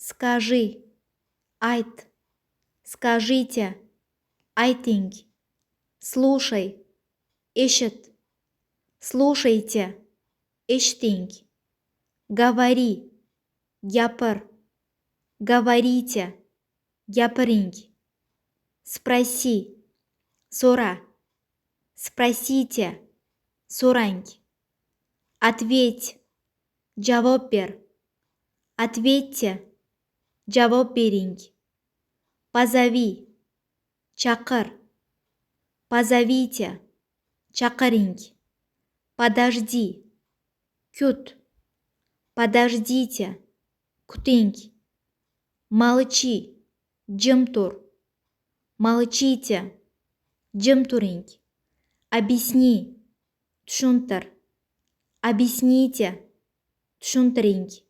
Скажи. Айт. Скажите. Айтинг. Слушай. Eshit. Слушайте. Eshting. Говори. Gapir. Говорите. Gapiring. Спроси. So'ra. Спросите. So'rang. Ответь. Javob ber. Ответьте. Javob bering. Позови. Chaqir. Позовите. Chaqiring. Подожди. Kut. Подождите. Kuting. Молчи. Jim tur. Молчите. Jim turing. Объясни. Tushuntir. Объясните. Tushuntiring.